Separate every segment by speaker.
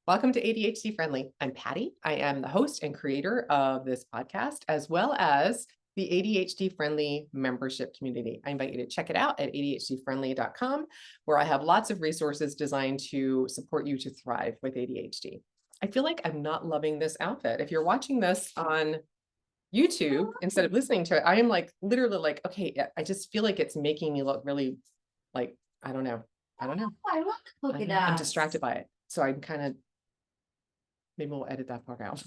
Speaker 1: Welcome to ADHD Friendly. I'm Patty. I am the host and creator of this podcast, as well as the ADHD-Friendly membership community. I invite you to check it out at ADHD-Friendly.com, where I have lots of resources designed to support you to thrive with ADHD. I feel like I'm not loving this outfit. If you're watching this on YouTube, instead of listening to it, I am like literally like, okay, I just feel like it's making me look really like, I don't know.
Speaker 2: I love the polka dots.
Speaker 1: I'm distracted by it. So I'm kind of, maybe we'll edit that part out.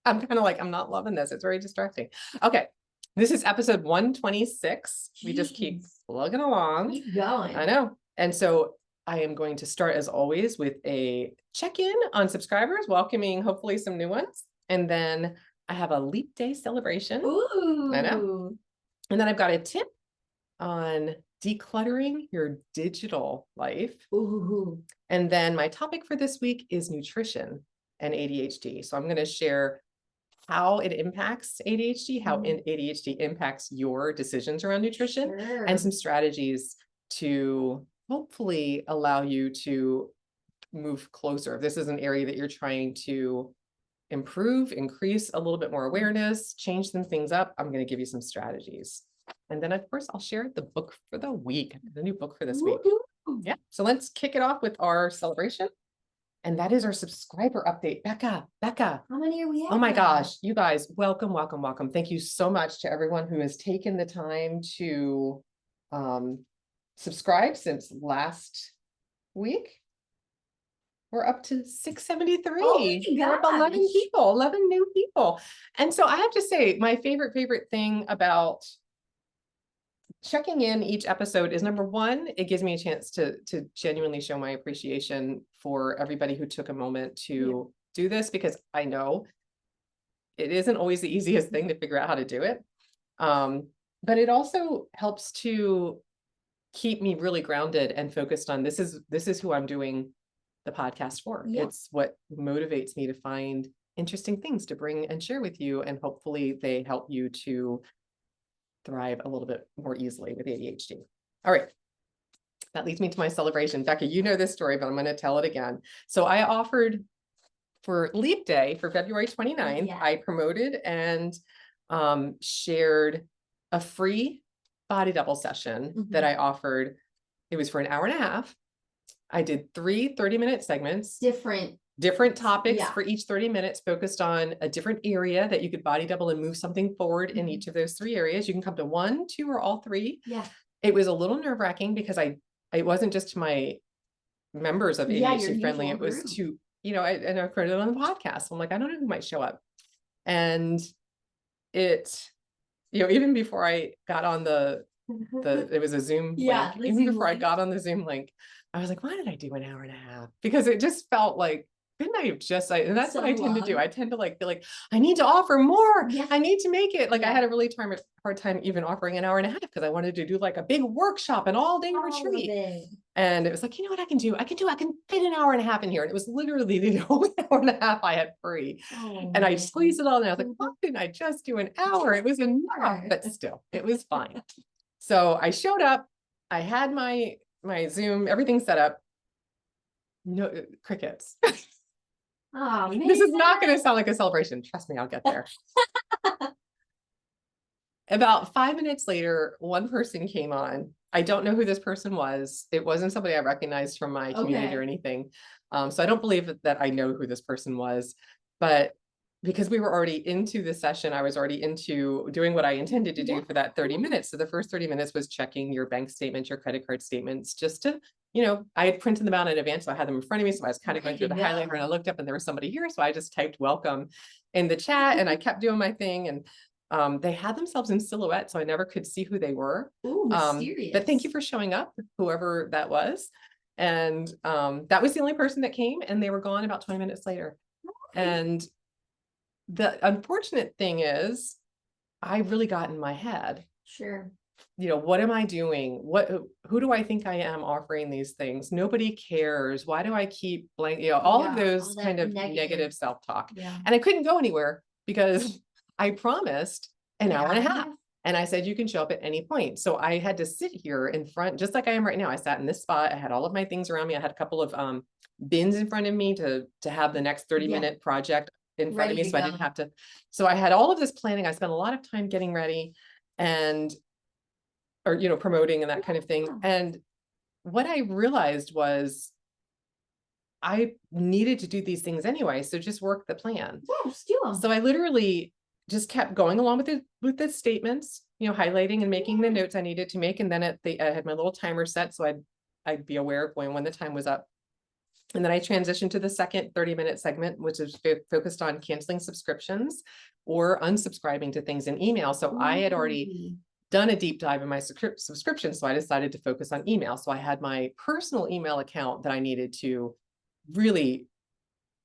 Speaker 1: I'm kind of like, I'm not loving this. It's very distracting. Okay. This is episode 126. We just keep plugging along.
Speaker 2: Keep going.
Speaker 1: I know. And so I am going to start, as always, with a check-in on subscribers, welcoming hopefully some new ones. And then I have a Leap Day celebration.
Speaker 2: Ooh.
Speaker 1: I know. And then I've got a tip on decluttering your digital life.
Speaker 2: Ooh.
Speaker 1: And then my topic for this week is nutrition and ADHD. So I'm going to share how it impacts ADHD, how ADHD impacts your decisions around nutrition, and some strategies to hopefully allow you to move closer. If this is an area that you're trying to improve, increase a little bit more awareness, change some things up, I'm going to give you some strategies. And then, of course, I'll share the book for the week, the new book for this week. Yeah. So let's kick it off with our celebration. And that is our subscriber update. Becca.
Speaker 2: How many are we at?
Speaker 1: Oh my gosh, you guys, welcome. Thank you so much to everyone who has taken the time to subscribe since last week. We're up to 673. We're up 11 people, 11 new people. And so I have to say, my favorite thing about checking in each episode is, number one, it gives me a chance to genuinely show my appreciation for everybody who took a moment to do this, because I know it isn't always the easiest thing to figure out how to do it. But it also helps to keep me really grounded and focused on this is who I'm doing the podcast for. Yeah. It's what motivates me to find interesting things to bring and share with you, and hopefully they help you to thrive a little bit more easily with ADHD. All right. That leads me to my celebration. Becca, you know this story, but I'm going to tell it again. So I offered for Leap Day for February 29th, I promoted and shared a free body double session that I offered. It was for an hour and a half. I did 3 30-minute segments. Different topics for each 30 minutes, focused on a different area that you could body double and move something forward in each of those 3 areas. You can come to 1, 2, or all 3. Yeah. It was a little nerve-wracking because it wasn't just to my members of ADHD Friendly. It was to, and I put it on the podcast. I'm like, I don't know who might show up. And it, even before I got on it was a Zoom link. Even before I got on the Zoom link, I was like, why did I do an hour and a half? Because it just felt like, couldn't I have just, and that's what I tend to do. I tend to feel like I need to offer more. Yeah. I need to make it. I had a really hard time even offering an hour and a half, because I wanted to do a big workshop, an all-day retreat. And it was like, you know what I can do? I can fit an hour and a half in here. And it was literally the only hour and a half I had free. And I squeezed it all in. I was like, why didn't I just do an hour? It was enough, but still, it was fine. So I showed up. I had my Zoom, everything set up. No crickets. Oh, this is not going to sound like a celebration. Trust me, I'll get there. About 5 minutes later, one person came on. I don't know who this person was. It wasn't somebody I recognized from my community or anything. So I don't believe that I know who this person was, but because we were already into the session, I was already into doing what I intended to do for that 30 minutes. So the first 30 minutes was checking your bank statements, your credit card statements, just to, I had printed them out in advance, so I had them in front of me. So I was kind of going through the highlighter, and I looked up and there was somebody here. So I just typed welcome in the chat, and I kept doing my thing. And they had themselves in silhouette, so I never could see who they were. Ooh, mysterious. But thank you for showing up, whoever that was. And that was the only person that came, and they were gone about 20 minutes later. And the unfortunate thing is, I really got in my head. Sure. What am I doing? Who do I think I am offering these things? Nobody cares. Why do I keep blank? All of those kind of negative self-talk. Yeah. And I couldn't go anywhere because I promised an hour and a half. And I said, you can show up at any point. So I had to sit here in front, just like I am right now. I sat in this spot. I had all of my things around me. I had a couple of bins in front of me to have the next 30-minute project in front of me.
Speaker 2: Ready to
Speaker 1: So I
Speaker 2: go.
Speaker 1: didn't have to, so I had all of this planning. I spent a lot of time getting ready and, or, you know, promoting and that kind of thing.
Speaker 2: Yeah.
Speaker 1: And what I realized was I needed to do these things anyway. So just work the plan.
Speaker 2: Yeah, just do them.
Speaker 1: So I literally just kept going along with the statements, you know, highlighting and making the notes I needed to make. And then I had my little timer set, so I'd be aware of when the time was up. And then I transitioned to the second 30-minute segment, which is focused on canceling subscriptions or unsubscribing to things in email. So I had already done a deep dive in my subscription, so I decided to focus on email. So I had my personal email account that I needed to really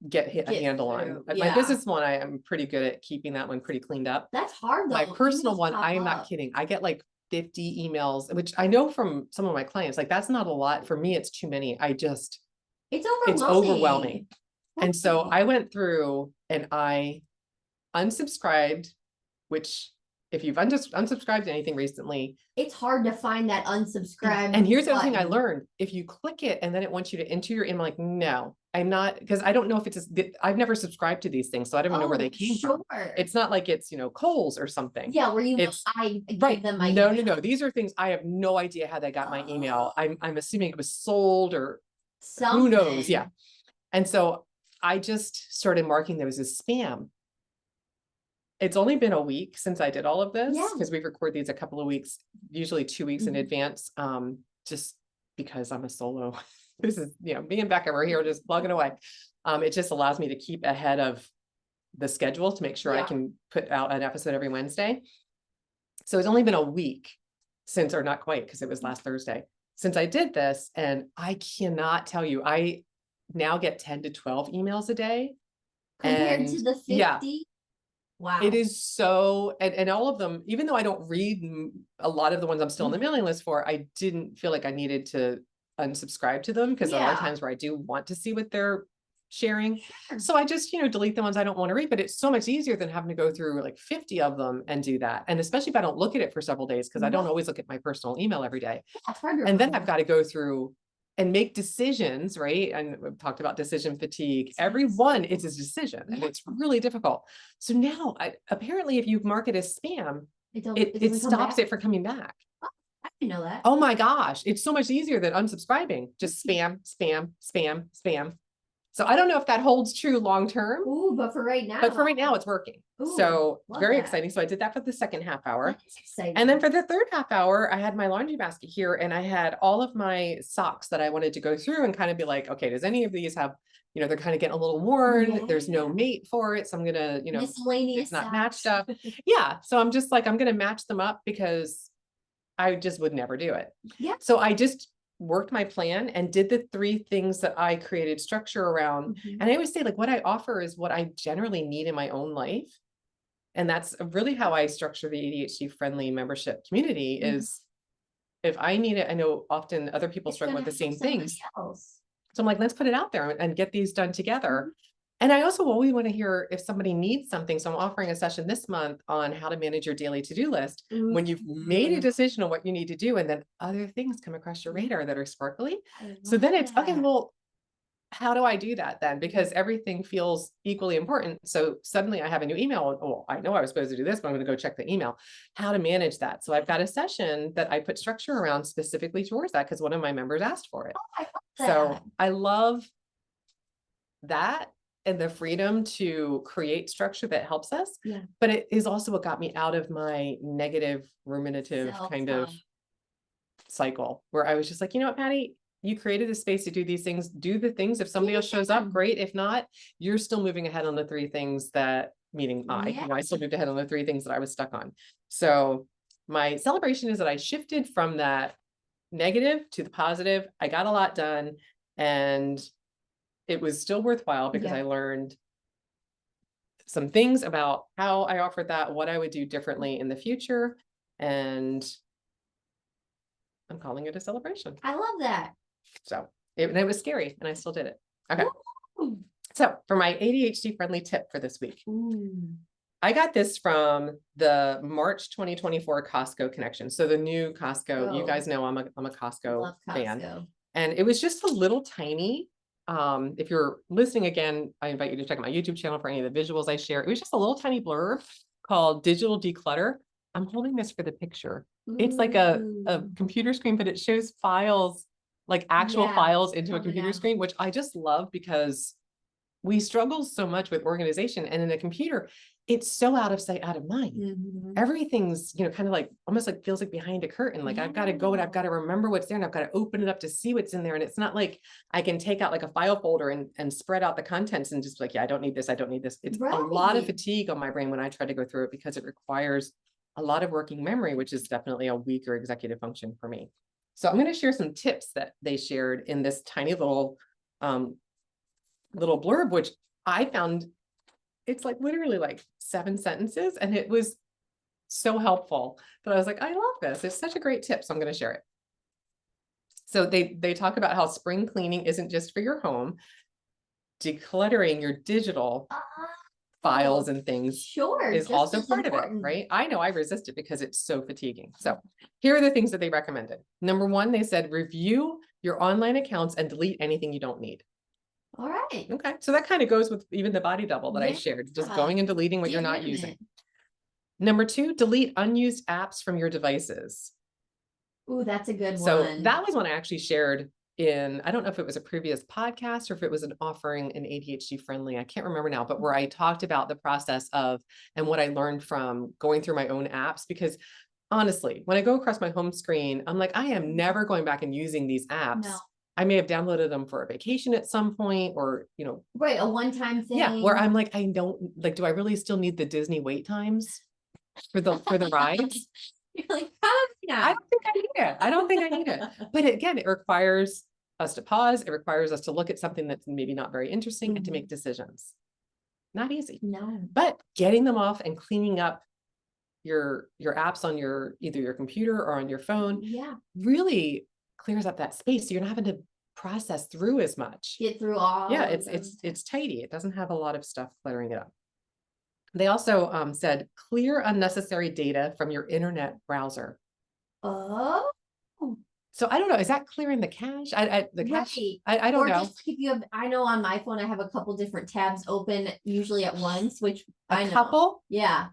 Speaker 1: get a handle on. My business one, I am pretty good at keeping that one pretty cleaned up.
Speaker 2: That's hard though.
Speaker 1: My personal
Speaker 2: Emails
Speaker 1: one,
Speaker 2: pop
Speaker 1: I am not
Speaker 2: up.
Speaker 1: kidding. I get like 50 emails, which I know from some of my clients, like that's not a lot. For me, it's too many.
Speaker 2: It's
Speaker 1: It's overwhelming. And so
Speaker 2: Okay.
Speaker 1: I went through and I unsubscribed, which if you've unsubscribed to anything recently,
Speaker 2: It's hard to find that unsubscribe.
Speaker 1: and here's the other thing I
Speaker 2: button.
Speaker 1: learned. If you click it and then it wants you to enter your email, like, no, I'm not, because I don't know if I've never subscribed to these things, so I don't even know where they came from. It's not like it's, you know, Kohl's or something.
Speaker 2: Yeah, where
Speaker 1: It's
Speaker 2: I give
Speaker 1: right.
Speaker 2: them my
Speaker 1: No.
Speaker 2: email.
Speaker 1: These are things I have no idea how they got my email. I'm assuming it was sold or
Speaker 2: Something.
Speaker 1: who knows. Yeah. And so I just started marking those as spam. It's only been a week since I did all of this, because we record these a couple of weeks, usually 2 weeks in advance, just because I'm a solo. This is, you know, me and Becca, we're here just plugging away. It just allows me to keep ahead of the schedule to make sure I can put out an episode every Wednesday. So it's only been a week since, or not quite, because it was last Thursday, since I did this. And I cannot tell you, I now get 10 to 12 emails a day.
Speaker 2: Compared to the 50?
Speaker 1: Yeah.
Speaker 2: Wow.
Speaker 1: It is so, and all of them, even though I don't read a lot of the ones I'm still on the mailing list for, I didn't feel like I needed to unsubscribe to them, because there are times where I do want to see what they're sharing. So I just, you know, delete the ones I don't want to read, but it's so much easier than having to go through like 50 of them and do that. And especially if I don't look at it for several days, because I don't always look at my personal email every day. And then I've got to go through and make decisions, right? And we've talked about decision fatigue. Every one is a decision, and it's really difficult. So now, apparently, if you mark it as spam, it stops it from coming back.
Speaker 2: I didn't know that.
Speaker 1: Oh my gosh, it's so much easier than unsubscribing. Just spam, spam, spam, spam. So I don't know if that holds true long term.
Speaker 2: Ooh, but for right now.
Speaker 1: But for right now, it's working.
Speaker 2: Ooh,
Speaker 1: so very
Speaker 2: that.
Speaker 1: exciting. So I did that for the second half hour.
Speaker 2: That's exciting.
Speaker 1: And then for the third half hour, I had my laundry basket here, and I had all of my socks that I wanted to go through and kind of be like, okay, does any of these have, you know, they're kind of getting a little worn. There's no mate for it. So I'm going to, you know,
Speaker 2: miscellaneous,
Speaker 1: not matched up. Yeah. So I'm just like, I'm going to match them up, because I just would never do it.
Speaker 2: Yeah.
Speaker 1: So I just worked my plan and did the 3 things that I created structure around. And I always say, like, what I offer is what I generally need in my own life. And that's really how I structure the ADHD-friendly membership community is, if I need it, I know often other people struggle with the same things. So I'm like, let's put it out there and get these done together. And I also always want to hear if somebody needs something. So I'm offering a session this month on how to manage your daily to-do list when you've made a decision on what you need to do, and then other things come across your radar that are sparkly. So then it's, okay, well, how do I do that then? Because everything feels equally important. So suddenly I have a new email. Oh, I know I was supposed to do this, but I'm going to go check the email. How to manage that. So I've got a session that I put structure around specifically towards that, because one of my members asked for it. So I love that, and the freedom to create structure that helps us. But it is also what got me out of my negative ruminative kind of cycle, where I was just like, you know what, Patty, you created a space to do these things, do the things. If somebody else shows up, great. If not, you're still moving ahead on the 3 things that, meaning I still moved ahead on the 3 things that I was stuck on. So my celebration is that I shifted from that negative to the positive. I got a lot done, and it was still worthwhile, because I learned some things about how I offered that, what I would do differently in the future. And I'm calling it a celebration.
Speaker 2: I love that.
Speaker 1: So it was scary, and I still did it. Okay. Ooh. So for my ADHD-friendly tip for this week, I got this from the March 2024 Costco connection. So the new Costco, you guys know I'm a Costco fan. And it was just a little tiny if you're listening again, I invite you to check out my YouTube channel for any of the visuals I share. It was just a little tiny blurb called Digital Declutter. I'm holding this for the picture. It's like a computer screen, but it shows files, like actual files into a computer screen, which I just love because we struggle so much with organization, and in a computer, it's so out of sight, out of mind. Everything's, you know, kind of like almost like feels like behind a curtain. Like I've got to go and I've got to remember what's there, and I've got to open it up to see what's in there. And it's not like I can take out like a file folder and spread out the contents and just like, yeah, I don't need this. I don't need this. It's a lot of fatigue on my brain when I try to go through it because it requires a lot of working memory, which is definitely a weaker executive function for me. So I'm going to share some tips that they shared in this tiny little blurb, which I found it's like literally like 7 sentences, and it was so helpful that I was like, I love this. It's such a great tip. So I'm going to share it. So they talk about how spring cleaning isn't just for your home. Decluttering your digital files and things is also part of it, right? I know I resist it because it's so fatiguing. So here are the things that they recommended. Number 1, they said, review your online accounts and delete anything you don't need.
Speaker 2: All right.
Speaker 1: Okay. So that kind of goes with even the body double that I shared, just going and deleting what you're not using. Number 2, delete unused apps from your devices.
Speaker 2: Ooh, that's a good one.
Speaker 1: So that was one I actually shared in, I don't know if it was a previous podcast or if it was an offering in ADHD Friendly. I can't remember now, but where I talked about the process of, and what I learned from going through my own apps, because honestly, when I go across my home screen, I'm like, I am never going back and using these apps. No. I may have downloaded them for a vacation at some point, or, you know,
Speaker 2: right, a one-time thing.
Speaker 1: Yeah, where I'm like, I don't like, do I really still need the Disney wait times for the rides?
Speaker 2: You're like, probably not.
Speaker 1: I don't think I need it. I don't think I need it. But again, it requires us to pause. It requires us to look at something that's maybe not very interesting and to make decisions. Not easy.
Speaker 2: No.
Speaker 1: But getting them off and cleaning up your apps on your either your computer or on your phone really clears up that space. So you're not having to process through as much.
Speaker 2: Get through all.
Speaker 1: Yeah, it's tidy. It doesn't have a lot of stuff cluttering it up. They also said clear unnecessary data from your internet browser.
Speaker 2: Oh.
Speaker 1: So I don't know. Is that clearing the cache? The cache. I don't know.
Speaker 2: Just if you have, I know on my phone I have a couple different tabs open usually at once, which I know.
Speaker 1: Couple?
Speaker 2: Yeah.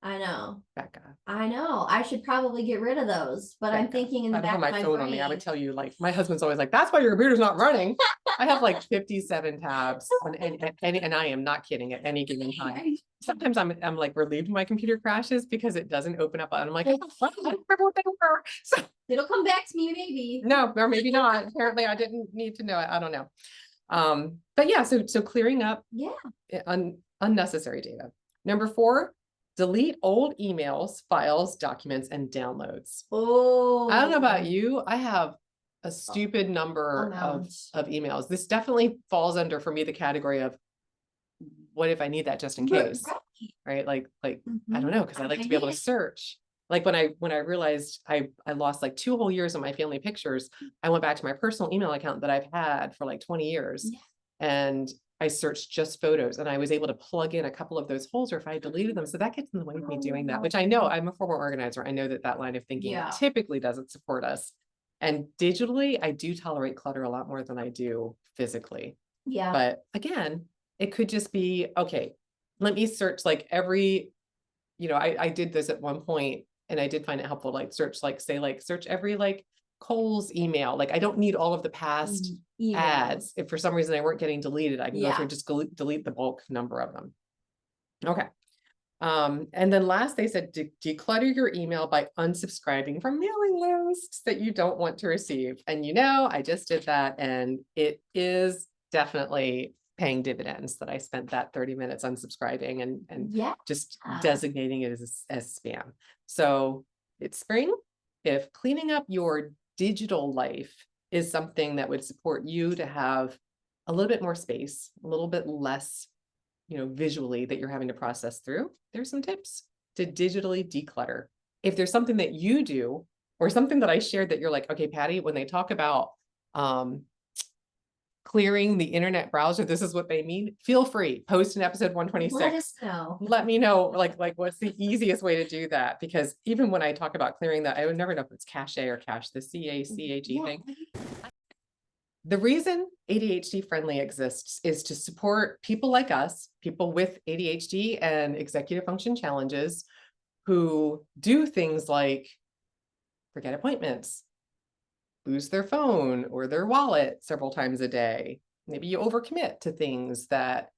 Speaker 2: I know.
Speaker 1: Becca.
Speaker 2: I know. I should probably get rid of those, but I'm thinking in the back of my brain. I don't have my phone on me.
Speaker 1: I would tell you, like, my husband's always like, that's why your computer's not running. I have like 57 tabs on and I am not kidding, at any given time. Sometimes I'm like relieved when my computer crashes because it doesn't open up, and I'm like, oh, I don't remember what they were. So
Speaker 2: it'll come back to me maybe.
Speaker 1: No, or maybe not. Apparently I didn't need to know it. I don't know. But yeah, so clearing up unnecessary data. Number 4, delete old emails, files, documents, and downloads.
Speaker 2: Oh,
Speaker 1: I don't know about you. I have a stupid number of emails. This definitely falls under, for me, the category of what if I need that just in case, right? Like, I don't know, because I like to be able to search. Like when I realized I lost like 2 whole years of my family pictures, I went back to my personal email account that I've had for like 20 years. And I searched just photos, and I was able to plug in a couple of those holes, or if I deleted them. So that gets in the way of me doing that, which I know I'm a former organizer. I know that line of thinking typically doesn't support us. And digitally, I do tolerate clutter a lot more than I do physically.
Speaker 2: Yeah.
Speaker 1: But again, it could just be, okay, let me search like every, you know, I did this at one point, and I did find it helpful, like search, like say, like search every like Kohl's email. Like I don't need all of the past ads. If for some reason they weren't getting deleted, I can go through and just delete the bulk number of them. Okay. And then last, they said declutter your email by unsubscribing from mailing lists that you don't want to receive. And you know, I just did that, and it is definitely paying dividends that I spent that 30 minutes unsubscribing and just designating it as spam. So it's spring. If cleaning up your digital life is something that would support you to have a little bit more space, a little bit less, you know, visually that you're having to process through, there's some tips to digitally declutter. If there's something that you do, or something that I shared that you're like, okay, Patty, when they talk about clearing the internet browser, this is what they mean. Feel free, post in episode 126.
Speaker 2: Let us know.
Speaker 1: Let me know, like what's the easiest way to do that? Because even when I talk about clearing that, I would never know if it's cache or cache, the CACHE thing. The reason ADHD Friendly exists is to support people like us, people with ADHD and executive function challenges, who do things like forget appointments, lose their phone or their wallet several times a day. Maybe you overcommit to things that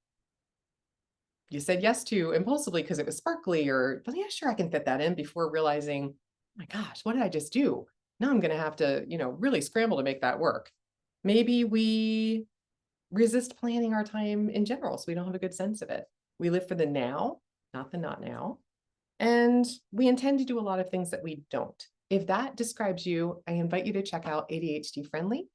Speaker 1: you said yes to impulsively because it was sparkly, or, well, yeah, sure, I can fit that in, before realizing, oh my gosh, what did I just do? Now I'm going to have to, really scramble to make that work. Maybe we resist planning our time in general, so we don't have a good sense of it. We live for the now, not the not now. And we intend to do a lot of things that we don't. If that describes you, I invite you to check out ADHD Friendly,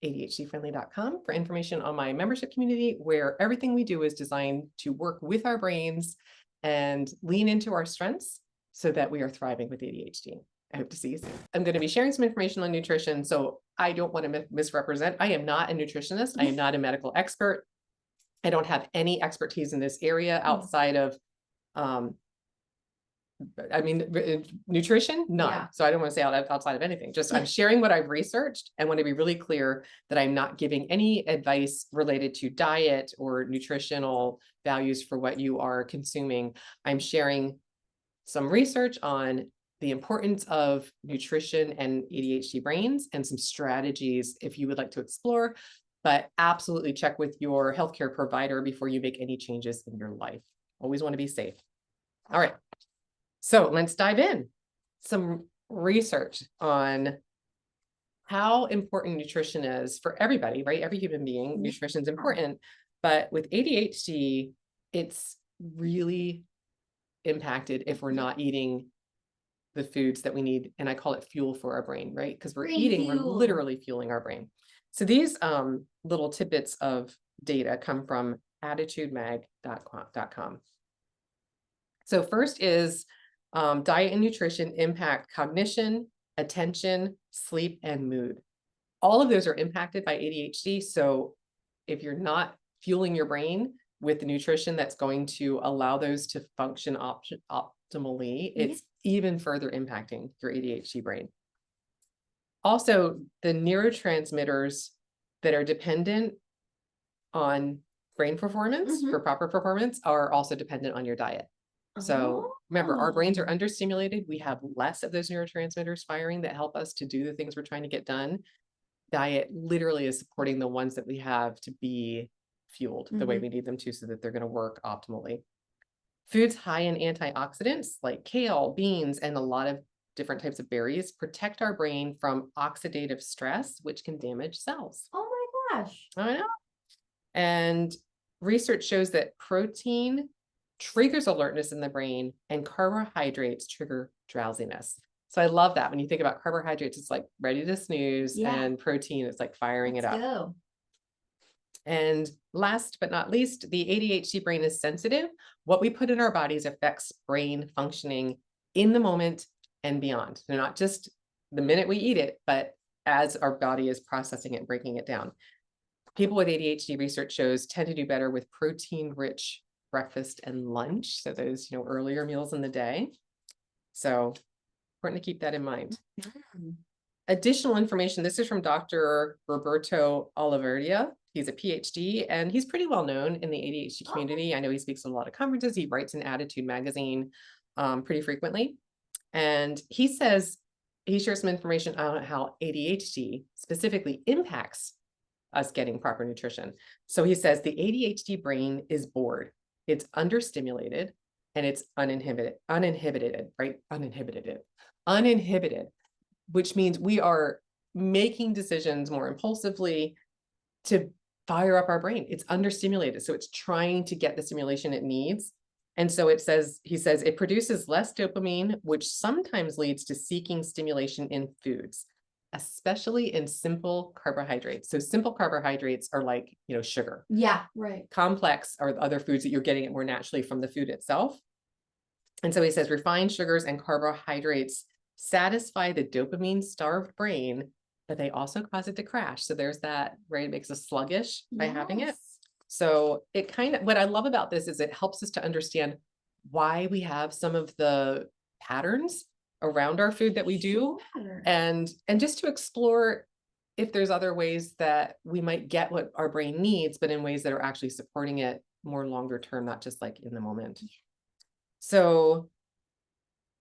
Speaker 1: ADHD-Friendly.com, for information on my membership community, where everything we do is designed to work with our brains and lean into our strengths so that we are thriving with ADHD. I hope to see you soon. I'm going to be sharing some information on nutrition, so I don't want to misrepresent. I am not a nutritionist. I am not a medical expert. I don't have any expertise in this area outside of, nutrition, none.
Speaker 2: Yeah.
Speaker 1: So I don't want to say outside of anything. Just I'm sharing what I've researched, and want to be really clear that I'm not giving any advice related to diet or nutritional values for what you are consuming. I'm sharing some research on the importance of nutrition and ADHD brains, and some strategies if you would like to explore, but absolutely check with your healthcare provider before you make any changes in your life. Always want to be safe. All right. So let's dive in. Some research on how important nutrition is for everybody, right? Every human being, nutrition is important, but with ADHD, it's really impacted if we're not eating the foods that we need. And I call it fuel for our brain, right? Because we're literally fueling our brain. So these little tidbits of data come from attitudemag.com. So first is diet and nutrition impact cognition, attention, sleep, and mood. All of those are impacted by ADHD. So if you're not fueling your brain with the nutrition that's going to allow those to function optimally, it's even further impacting your ADHD brain. Also, the neurotransmitters that are dependent on brain performance for proper performance are also dependent on your diet. So remember, our brains are understimulated. We have less of those neurotransmitters firing that help us to do the things we're trying to get done. Diet literally is supporting the ones that we have to be fueled the way we need them to, so that they're going to work optimally. Foods high in antioxidants like kale, beans, and a lot of different types of berries protect our brain from oxidative stress, which can damage cells.
Speaker 2: Oh my gosh.
Speaker 1: I know. And research shows that protein triggers alertness in the brain, and carbohydrates trigger drowsiness. So I love that. When you think about carbohydrates, it's like ready to snooze, and protein is like firing it up.
Speaker 2: Go.
Speaker 1: And last but not least, the ADHD brain is sensitive. What we put in our bodies affects brain functioning in the moment and beyond. So not just the minute we eat it, but as our body is processing it and breaking it down. People with ADHD, research shows, tend to do better with protein-rich breakfast and lunch. So those, earlier meals in the day. So important to keep that in mind. Additional information. This is from Dr. Roberto Olivardia. He's a PhD, and he's pretty well known in the ADHD community. I know he speaks at a lot of conferences. He writes in Attitude magazine pretty frequently. And he says, he shares some information on how ADHD specifically impacts us getting proper nutrition. So he says the ADHD brain is bored. It's understimulated, and it's uninhibited, which means we are making decisions more impulsively to fire up our brain. It's understimulated. So it's trying to get the stimulation it needs. And so he says it produces less dopamine, which sometimes leads to seeking stimulation in foods, especially in simple carbohydrates. So simple carbohydrates are like, sugar.
Speaker 2: Yeah, right.
Speaker 1: Complex are the other foods that you're getting it more naturally from the food itself. And so he says refined sugars and carbohydrates satisfy the dopamine-starved brain, but they also cause it to crash. So there's that, right? It makes us sluggish by having it. So it what I love about this is it helps us to understand why we have some of the patterns around our food that we do, and just to explore if there's other ways that we might get what our brain needs, but in ways that are actually supporting it more longer term, not just like in the moment. So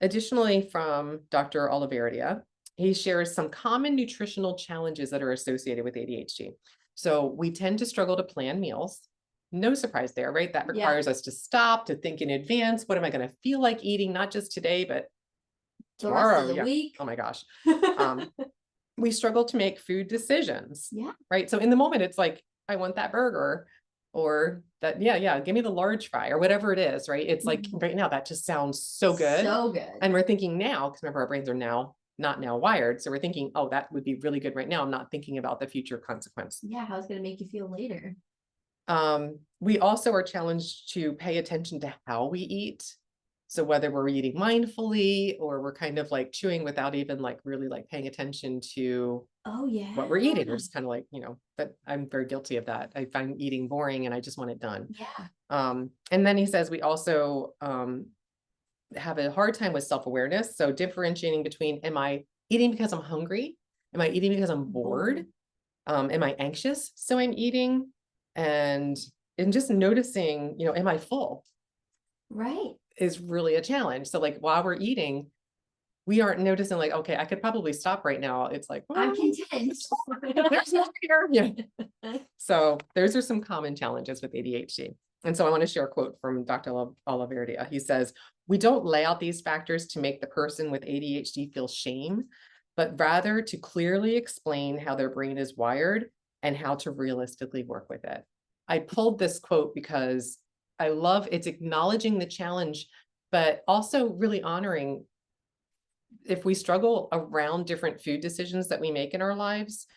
Speaker 1: additionally, from Dr. Olivardia, he shares some common nutritional challenges that are associated with ADHD. So we tend to struggle to plan meals. No surprise there, right? That requires us to stop, to think in advance. What am I going to feel like eating? Not just today, but tomorrow.
Speaker 2: The rest of the week.
Speaker 1: Oh my gosh. We struggle to make food decisions.
Speaker 2: Yeah.
Speaker 1: Right. So in the moment, it's like, I want that burger or that. Yeah. Give me the large fry or whatever it is. Right. It's like right now, that just sounds so good.
Speaker 2: So good.
Speaker 1: And we're thinking now, because remember, our brains are not now wired. So we're thinking, oh, that would be really good right now. I'm not thinking about the future consequence.
Speaker 2: Yeah. How it's going to make you feel later.
Speaker 1: We also are challenged to pay attention to how we eat. So whether we're eating mindfully or we're kind of like chewing without even like really like paying attention to what we're eating, or just kind of like, but I'm very guilty of that. I find eating boring and I just want it done.
Speaker 2: Yeah.
Speaker 1: And then he says we also have a hard time with self-awareness. So differentiating between, am I eating because I'm hungry? Am I eating because I'm bored? Am I anxious? So I'm eating, and just noticing, am I full?
Speaker 2: Right.
Speaker 1: Is really a challenge. So like while we're eating, we aren't noticing like, okay, I could probably stop right now. It's like,
Speaker 2: I'm content.
Speaker 1: There's no here. Yeah. So those are some common challenges with ADHD. And so I want to share a quote from Dr. Olivardia. He says, we don't lay out these factors to make the person with ADHD feel shame, but rather to clearly explain how their brain is wired and how to realistically work with it. I pulled this quote because I love it's acknowledging the challenge, but also really honoring if we struggle around different food decisions that we make in our lives,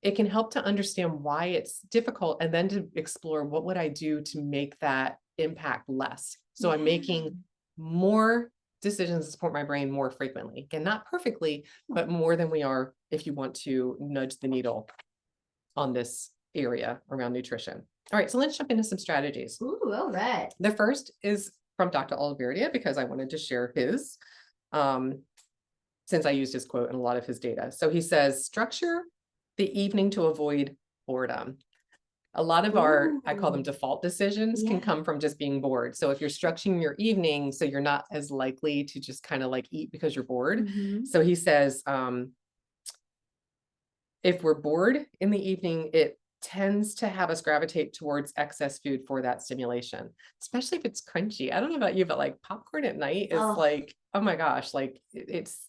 Speaker 1: it can help to understand why it's difficult and then to explore what would I do to make that impact less. So I'm making more decisions to support my brain more frequently. Again, not perfectly, but more than we are if you want to nudge the needle on this area around nutrition. All right, so let's jump into some strategies.
Speaker 2: Ooh, all right.
Speaker 1: The first is from Dr. Olivardia because I wanted to share his, since I used his quote in a lot of his data. So he says, structure the evening to avoid boredom. A lot of our, I call them default decisions, can come from just being bored. So if you're structuring your evening, so you're not as likely to just kind of like eat because you're bored. So he says, if we're bored in the evening, it tends to have us gravitate towards excess food for that stimulation, especially if it's crunchy. I don't know about you, but like popcorn at night is like, oh my gosh, like it's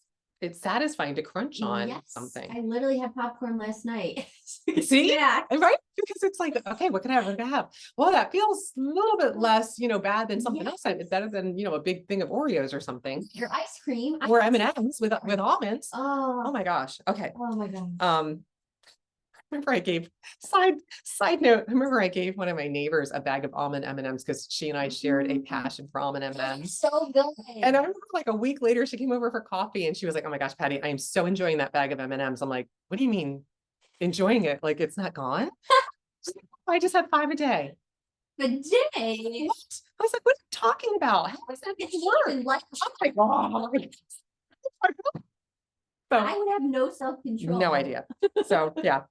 Speaker 1: satisfying to crunch on something.
Speaker 2: I literally had popcorn last night.
Speaker 1: See? Yeah. Right? Because it's like, okay, what can I have? What can I have? Well, that feels a little bit less, bad than something else. It's better than, a big thing of Oreos or something.
Speaker 2: Your ice cream.
Speaker 1: Or M&Ms with almonds. Oh my gosh. Okay.
Speaker 2: Oh my gosh.
Speaker 1: Remember I gave side note. I remember I gave one of my neighbors a bag of almond M&Ms because she and I shared a passion for almond M&Ms.
Speaker 2: So good.
Speaker 1: And I remember like a week later, she came over for coffee and she was like, "Oh my gosh, Patty, I am so enjoying that bag of M&Ms." I'm like, "What do you mean enjoying it? Like it's not gone?" I just had 5 a day.
Speaker 2: A day?
Speaker 1: What? I was like, "What are you talking about? How does that work?"
Speaker 2: Like,
Speaker 1: oh my God. So,
Speaker 2: I would have no self-control.
Speaker 1: No idea. So yeah.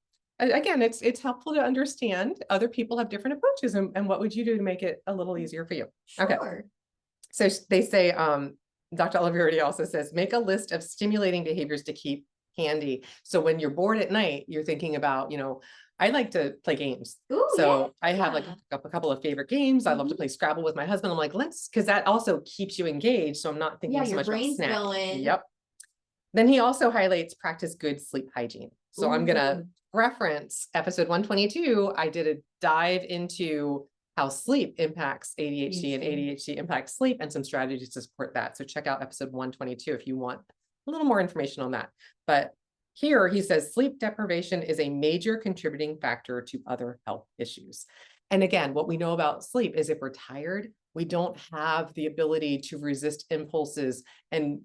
Speaker 1: Again, it's helpful to understand other people have different approaches and what would you do to make it a little easier for you? Okay. So they say, Dr. Olivardia also says, make a list of stimulating behaviors to keep handy. So when you're bored at night, you're thinking about, I like to play games.
Speaker 2: Ooh,
Speaker 1: so I have like a couple of favorite games. I love to play Scrabble with my husband. I'm like, because that also keeps you engaged. So I'm not thinking so much about snacks.
Speaker 2: Going.
Speaker 1: Yep. Then he also highlights practice good sleep hygiene. So I'm going to reference episode 122. I did a dive into how sleep impacts ADHD and ADHD impacts sleep and some strategies to support that. So check out episode 122 if you want a little more information on that. But here he says sleep deprivation is a major contributing factor to other health issues. And again, what we know about sleep is if we're tired, we don't have the ability to resist impulses and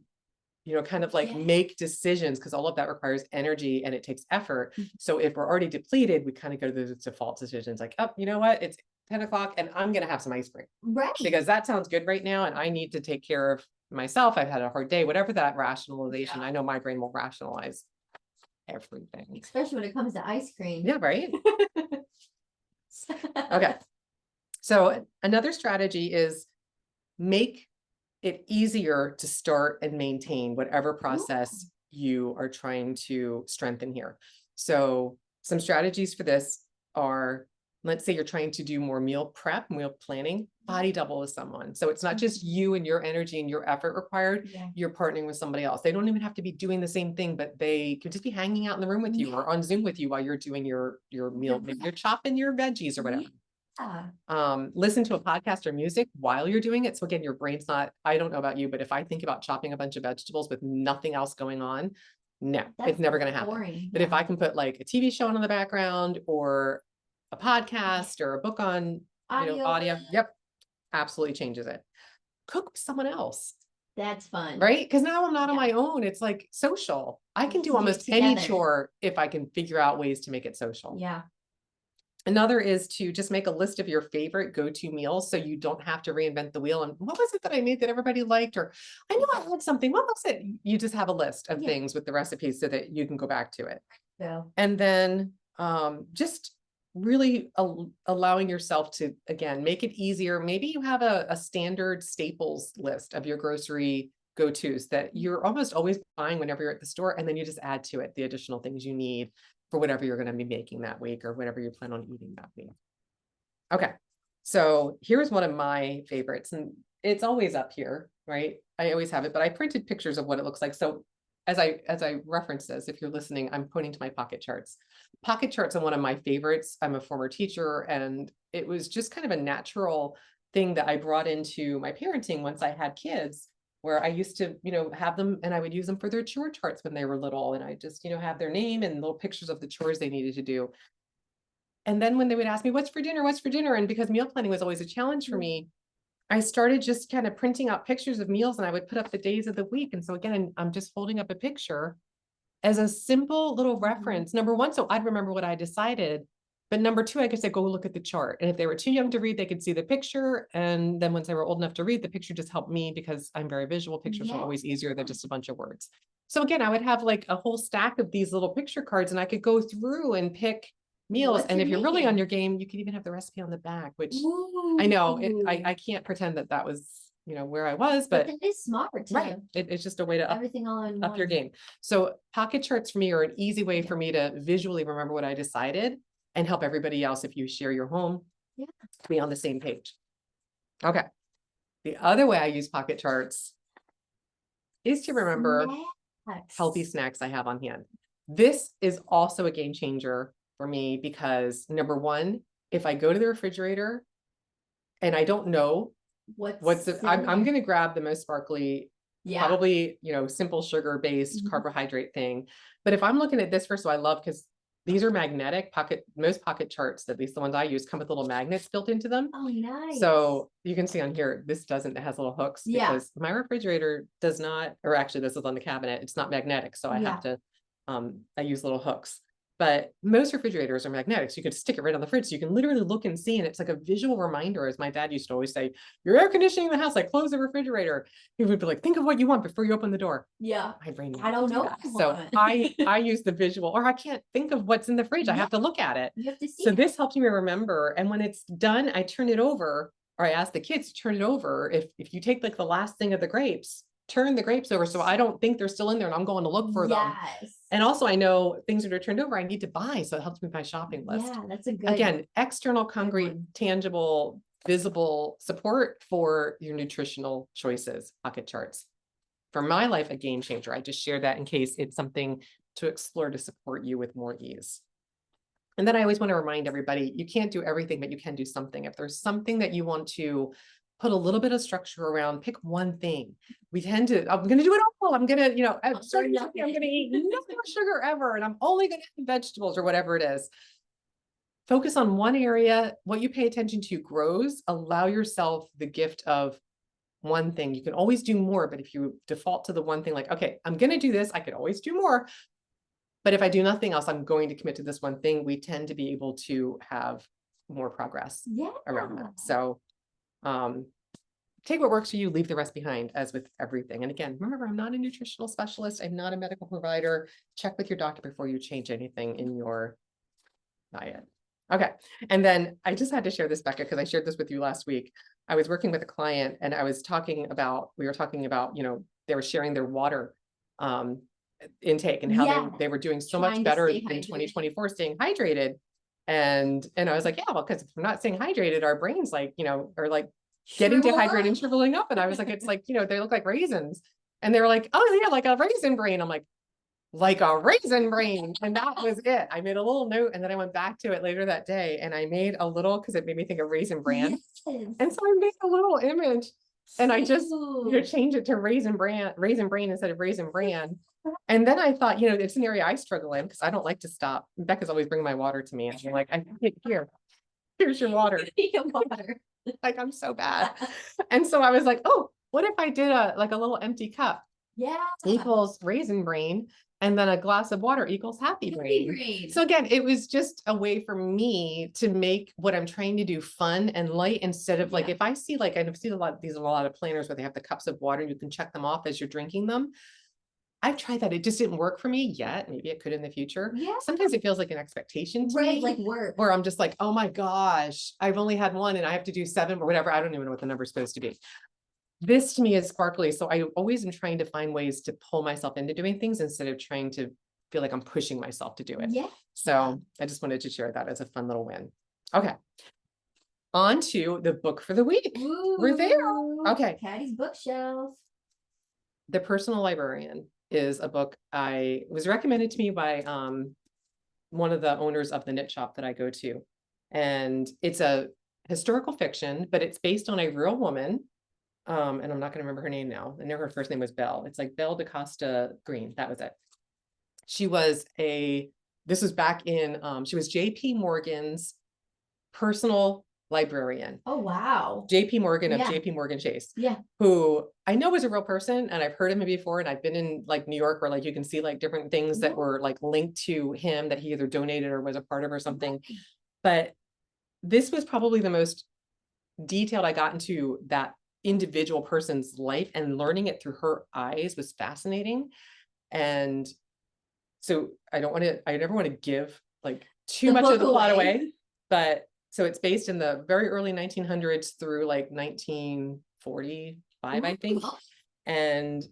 Speaker 1: kind of like make decisions because all of that requires energy and it takes effort. So if we're already depleted, we kind of go to those default decisions like, oh, you know what? It's 10 o'clock and I'm going to have some ice cream.
Speaker 2: Right.
Speaker 1: Because that sounds good right now. And I need to take care of myself. I've had a hard day, whatever that rationalization. I know my brain will rationalize. everything.
Speaker 2: Especially when it comes to ice cream.
Speaker 1: Yeah, right? Okay. So another strategy is make it easier to start and maintain whatever process you are trying to strengthen here. So some strategies for this are, let's say you're trying to do more meal prep, meal planning, body double with someone. So it's not just you and your energy and your effort required.
Speaker 2: Yeah.
Speaker 1: You're partnering with somebody else. They don't even have to be doing the same thing, but they could just be hanging out in the room with you or on Zoom with you while you're doing your meal. Maybe you're chopping your veggies or whatever. Listen to a podcast or music while you're doing it. So again, your brain's not, I don't know about you, but if I think about chopping a bunch of vegetables with nothing else going on, no, it's never going to happen.
Speaker 2: Boring.
Speaker 1: But if I can put like a TV show on in the background or a podcast or a book on audio, yep, absolutely changes it. Cook with someone else.
Speaker 2: That's fun.
Speaker 1: Right? Because now I'm not on my own. It's like social. I can do almost any chore if I can figure out ways to make it social.
Speaker 2: Yeah.
Speaker 1: Another is to just make a list of your favorite go-to meals so you don't have to reinvent the wheel. And what was it that I made that everybody liked? Or I knew I had something. What was it? You just have a list of things with the recipes so that you can go back to it.
Speaker 2: Yeah.
Speaker 1: And then just really allowing yourself to, again, make it easier. Maybe you have a standard staples list of your grocery go-tos that you're almost always buying whenever you're at the store. And then you just add to it the additional things you need for whatever you're going to be making that week or whatever you plan on eating that week. Okay. So here's one of my favorites, and it's always up here, right? I always have it, but I printed pictures of what it looks like. So as I reference this, if you're listening, I'm pointing to my pocket charts. Pocket charts are one of my favorites. I'm a former teacher, and it was just kind of a natural thing that I brought into my parenting once I had kids, where I used to, have them, and I would use them for their chore charts when they were little. And I just, have their name and little pictures of the chores they needed to do. And then when they would ask me, what's for dinner? What's for dinner? And because meal planning was always a challenge for me, I started just kind of printing out pictures of meals, and I would put up the days of the week. And so again, I'm just holding up a picture as a simple little reference. Number one, so I'd remember what I decided. But number two, I could say, go look at the chart. And if they were too young to read, they could see the picture. And then once they were old enough to read, the picture just helped me because I'm very visual. Pictures are always easier than just a bunch of words. So again, I would have like a whole stack of these little picture cards, and I could go through and pick meals. And if you're really on your game, you could even have the recipe on the back, which I know I can't pretend that was, where I was, but
Speaker 2: that is smart.
Speaker 1: Right. It's just a way to
Speaker 2: everything all in
Speaker 1: up your game. So pocket charts for me are an easy way for me to visually remember what I decided and help everybody else, if you share your home, to be on the same page. Okay. The other way I use pocket charts is to remember healthy snacks I have on hand. This is also a game changer for me because number one, if I go to the refrigerator and I don't know I'm going to grab the most sparkly, probably, simple sugar based carbohydrate thing. But if I'm looking at this first, so I love, because these are magnetic most pocket charts, at least the ones I use, come with little magnets built into them.
Speaker 2: Oh, nice.
Speaker 1: So you can see on here, this doesn't, it has little hooks because my refrigerator does not, or actually this is on the cabinet. It's not magnetic. So I have to, I use little hooks. But most refrigerators are magnetic, so you can stick it right on the fridge. So you can literally look and see, and it's like a visual reminder, as my dad used to always say, you're air conditioning the house, like close the refrigerator. He would be like, think of what you want before you open the door.
Speaker 2: Yeah.
Speaker 1: My brain,
Speaker 2: I don't know.
Speaker 1: So I use the visual, or I can't think of what's in the fridge. I have to look at it.
Speaker 2: You have to see
Speaker 1: so this helps me remember. And when it's done, I turn it over, or I ask the kids to turn it over. If you take like the last thing of the grapes, turn the grapes over so I don't think they're still in there and I'm going to look for them. And also I know things that are turned over I need to buy, so it helps me with my shopping list.
Speaker 2: Yeah, that's a good,
Speaker 1: again, external, concrete, tangible, visible support for your nutritional choices. Pocket charts. For my life, a game changer. I just share that in case it's something to explore to support you with more ease. And then I always want to remind everybody, you can't do everything, but you can do something. If there's something that you want to put a little bit of structure around, pick one thing. We tend to, I'm going to do it all. I'm going to, I'm going to eat no more sugar ever. And I'm only going to eat vegetables or whatever it is. Focus on one area. What you pay attention to grows. Allow yourself the gift of one thing. You can always do more, but if you default to the one thing, like, okay, I'm going to do this, I could always do more. But if I do nothing else, I'm going to commit to this one thing. We tend to be able to have more progress around that. So take what works for you, leave the rest behind, as with everything. And again, remember, I'm not a nutritional specialist. I'm not a medical provider. Check with your doctor before you change anything in your diet. Okay. And then I just had to share this, Becca, because I shared this with you last week. I was working with a client and we were talking about, they were sharing their water intake and how they were doing so much better in 2024 staying hydrated. And I was like, yeah, well, because if we're not staying hydrated, our brains are like getting dehydrated and shriveling up. And I was like, it's like, they look like raisins. And they were like, oh yeah, like a raisin brain. I'm like a raisin brain. And that was it. I made a little note and then I went back to it later that day and I made a little, because it made me think of Raisin Bran. Yes. And so I made a little image and I just changed it to Raisin Brain instead of Raisin Bran. And then I thought, it's an area I struggle in because I don't like to stop. Becca's always bringing my water to me. And I'm like, here's your water. Like, I'm so bad. And so I was like, oh, what if I did a little empty cup? Yeah. Equals Raisin Brain. And then a glass of water equals happy brain. So again, it was just a way for me to make what I'm trying to do fun and light instead of if I see I've seen a lot of planners where they have the cups of water and you can check them off as you're drinking them. I've tried that. It just didn't work for me yet. Maybe it could in the future. Yeah. Sometimes it feels like an expectation to me,
Speaker 2: like work,
Speaker 1: where I'm just like, oh my gosh, I've only had one and I have to do 7 or whatever. I don't even know what the number's supposed to be. This to me is sparkly. So I always am trying to find ways to pull myself into doing things instead of trying to feel like I'm pushing myself to do it. Yeah. So I just wanted to share that as a fun little win. Okay. On to the book for the week. Ooh, we're there. Okay.
Speaker 2: Patty's bookshelf.
Speaker 1: The Personal Librarian is a book was recommended to me by one of the owners of the knit shop that I go to. And it's a historical fiction, but it's based on a real woman. And I'm not going to remember her name now. I know her first name was Belle. It's like Belle DaCosta Green. That was it. She was this was back in, she was JP Morgan's personal librarian.
Speaker 2: Oh, wow.
Speaker 1: JP Morgan of JP Morgan Chase. Yeah. Who I know was a real person and I've heard of him before. And I've been in New York where you can see different things that were linked to him that he either donated or was a part of or something. But this was probably the most detailed I got into that individual person's life, and learning it through her eyes was fascinating. And so I never want to give too much of the plot away, but so it's based in the very early 1900s through 1945, I think. And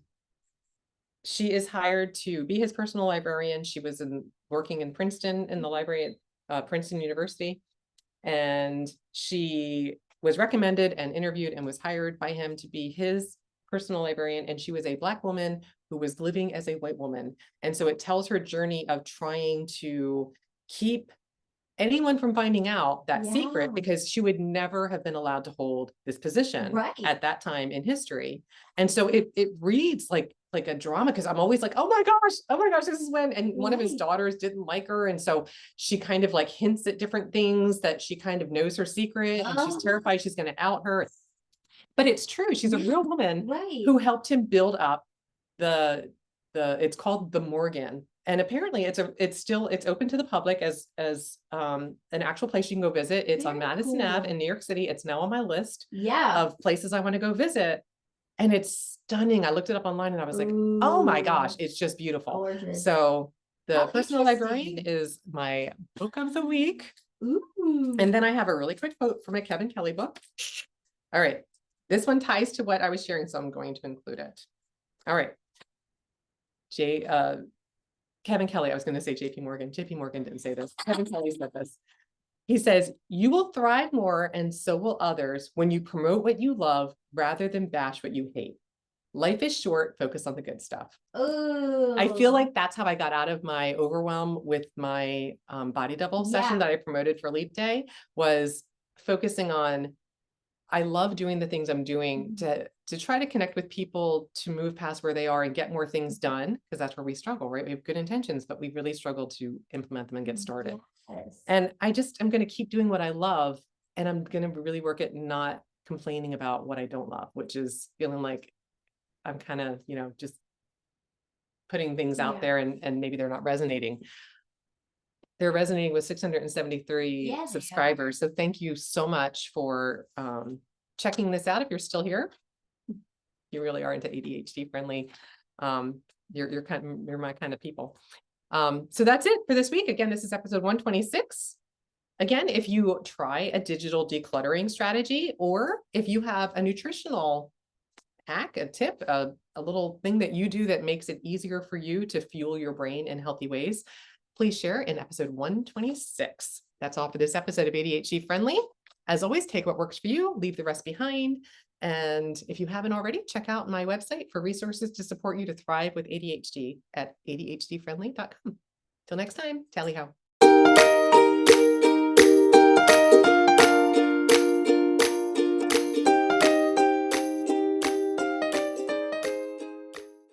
Speaker 1: she is hired to be his personal librarian. She was working in Princeton in the library at Princeton University. And she was recommended and interviewed and was hired by him to be his personal librarian. And she was a Black woman who was living as a white woman. And so it tells her journey of trying to keep anyone from finding out that secret, because she would never have been allowed to hold this position at that time in history. And so it reads like a drama, because I'm always like, oh my gosh, this is when, and one of his daughters didn't like her. And so she kind of hints at different things that she kind of knows her secret and she's terrified she's going to out her. But it's true. She's a real woman who helped him build up it's called the Morgan. And apparently it's open to the public as an actual place you can go visit. It's on Madison Ave in New York City. It's now on my list of places I want to go visit. And it's stunning. I looked it up online and I was like, oh my gosh, it's just beautiful. Gorgeous. So the Personal Librarian is my book of the week. Ooh. And then I have a really quick quote from a Kevin Kelly book. All right. This one ties to what I was sharing, so I'm going to include it. All right. Kevin Kelly, I was going to say JP Morgan. JP Morgan didn't say this. Kevin Kelly said this. He says, you will thrive more and so will others when you promote what you love rather than bash what you hate. Life is short, focus on the good stuff. Ooh. I feel like that's how I got out of my overwhelm with my body double session that I promoted for Leap Day, was focusing on, I love doing the things I'm doing to try to connect with people, to move past where they are and get more things done, because that's where we struggle, right? We have good intentions, but we really struggle to implement them and get started. Yes. And I'm going to keep doing what I love, and I'm going to really work at not complaining about what I don't love, which is feeling like I'm kind of, just putting things out there and maybe they're not resonating. They're resonating with 673 subscribers. So thank you so much for checking this out if you're still here. you really are into ADHD friendly, you're my kind of people. So that's it for this week. Again, this is episode 126. Again, if you try a digital decluttering strategy, or if you have a nutritional hack, a tip, a little thing that you do that makes it easier for you to fuel your brain in healthy ways, please share in episode 126. That's all for this episode of ADHD Friendly. As always, take what works for you, leave the rest behind. And if you haven't already, check out my website for resources to support you to thrive with ADHD at ADHDfriendly.com. Till next time, tally ho.